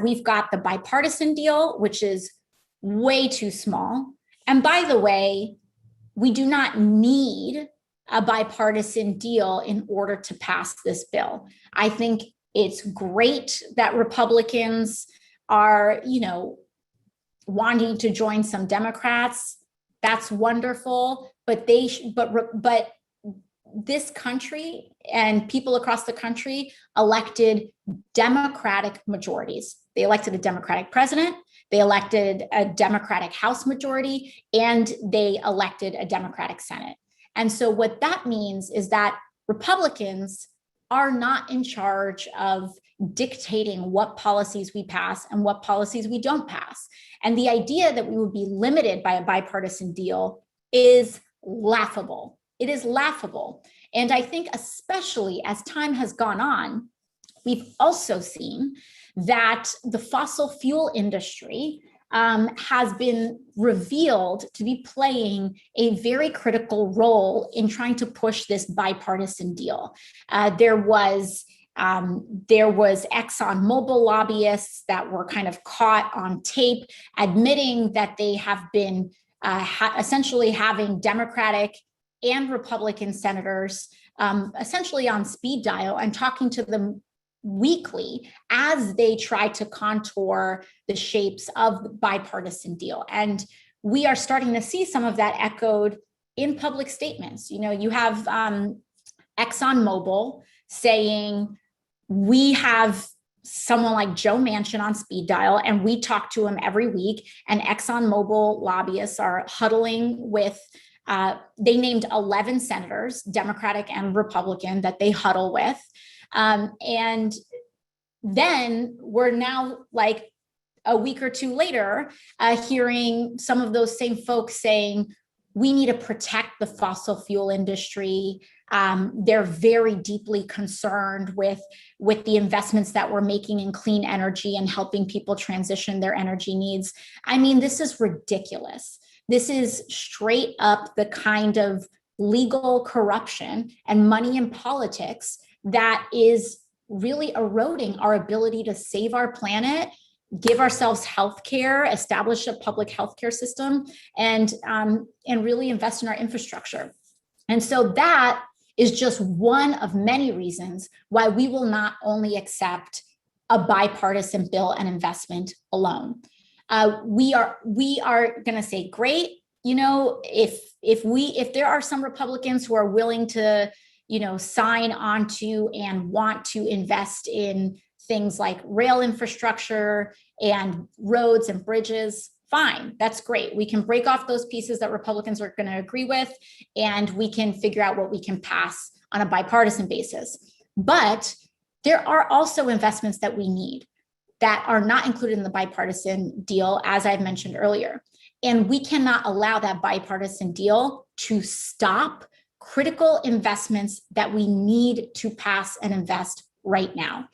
We've got the bipartisan deal, which is way too small. And by the way, we do not need a bipartisan deal in order to pass this bill. I think it's great that Republicans are, wanting to join some Democrats. That's wonderful, but this country and people across the country elected Democratic majorities. They elected a Democratic president, they elected a Democratic House majority, and they elected a Democratic Senate. And so what that means is that Republicans are not in charge of dictating what policies we pass and what policies we don't pass. And the idea that we would be limited by a bipartisan deal is laughable. It is laughable. And I think especially as time has gone on, we've also seen that the fossil fuel industry has been revealed to be playing a very critical role in trying to push this bipartisan deal. There was ExxonMobil lobbyists that were kind of caught on tape admitting that they have been essentially having Democratic and Republican senators essentially on speed dial and talking to them weekly as they try to contour the shapes of the bipartisan deal. And we are starting to see some of that echoed in public statements. You have ExxonMobil saying, we have someone like Joe Manchin on speed dial and we talk to him every week, and ExxonMobil lobbyists are huddling with they named 11 senators, Democratic and Republican, that they huddle with. And then we're now, like a week or two later, hearing some of those same folks saying, we need to protect the fossil fuel industry. They're very deeply concerned with the investments that we're making in clean energy and helping people transition their energy needs. I mean, this is ridiculous. This is straight up the kind of legal corruption and money in politics that is really eroding our ability to save our planet, give ourselves health care, establish a public healthcare system, and really invest in our infrastructure. And so that is just one of many reasons why we will not only accept a bipartisan bill and investment alone. We are going to say, great, if there are some Republicans who are willing to sign onto and want to invest in things like rail infrastructure and roads and bridges, fine, that's great. We can break off those pieces that Republicans are going to agree with, and we can figure out what we can pass on a bipartisan basis. But there are also investments that we need that are not included in the bipartisan deal, as I've mentioned earlier. And we cannot allow that bipartisan deal to stop critical investments that we need to pass and invest right now.